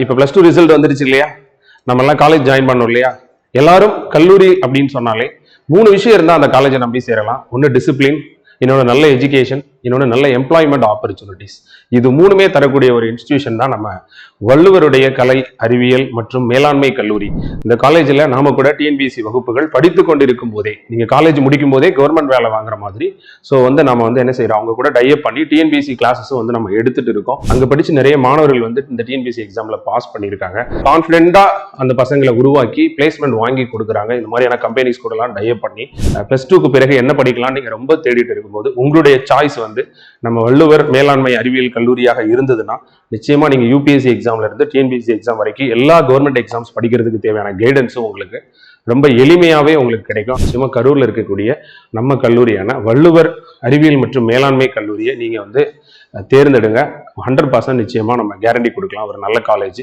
இப்போ +2 ரிசல்ட் வந்துருச்சு இல்லையா, நம்ம எல்லாம் காலேஜ் ஜாயின் பண்ணோம் இல்லையா. எல்லாரும் கல்லூரி அப்படின்னு சொன்னாலே 3 விஷயம் இருந்தால் அந்த காலேஜை நம்பி சேரலாம். ஒன்று டிசிப்ளின், இன்னொன்று நல்ல எஜுகேஷன், இன்னொன்று நல்ல எம்ப்ளாய்மெண்ட் ஆப்பர்ச்சுனிட்டிஸ். இது 3மே தரக்கூடிய ஒரு இன்ஸ்டிடியூஷன் தான் நம்ம வள்ளுவருடைய கலை அறிவியல் மற்றும் மேலாண்மை கல்லூரி. இந்த காலேஜில் நாம கூட டிஎன்பிஎஸ்சி வகுப்புகள் படித்து கொண்டிருக்கும் போதே, நீங்கள் காலேஜ் முடிக்கும் போதே கவர்மெண்ட் வேலை வாங்குற மாதிரி நம்ம என்ன செய்யறோம், அவங்க கூட டைப் பண்ணி டிஎன்பிஎஸ்சி கிளாஸஸும் நம்ம எடுத்துட்டு இருக்கோம். அங்கே படிச்சு நிறைய மாணவர்கள் இந்த டிஎன்பிஎஸ்சி எக்ஸாம்ல பாஸ் பண்ணியிருக்காங்க. கான்ஃபிடென்ட்டா அந்த பசங்களை உருவாக்கி பிளேஸ்மெண்ட் வாங்கி கொடுக்குறாங்க. இந்த மாதிரியான கம்பெனிஸ் கூடலாம் டைப் பண்ணி +2க்கு பிறகு என்ன படிக்கலாம் நீங்க ரொம்ப தேடிட்டு இருக்கும்போது உங்களுடைய சாய்ஸ் நம்ம வள்ளுவர் மேலாண்மை அறிவியல் கல்லூரியாக இருந்ததுன்னா நிச்சயமா நீங்க யூபிஎஸ்சி எக்ஸாம்ல இருந்து டிஎன்பிஎஸ்சி எக்ஸாம் வரைக்கும் எல்லா கவர்மெண்ட் எக்ஸாம்ஸ் படிக்கிறதுக்கு தேவையான கைடன்ஸும் உங்களுக்கு ரொம்ப எளிமையாவே உங்களுக்கு கிடைக்கும். நிச்சயமா கரூர்ல இருக்கக்கூடிய நம்ம கல்லூரியான வள்ளுவர் அறிவியல் மற்றும் மேலாண்மை கல்லூரியை நீங்க தேர்ந்தெடுங்க. 100% நிச்சயமா நம்ம கேரண்டி கொடுக்கலாம், ஒரு நல்ல காலேஜ்.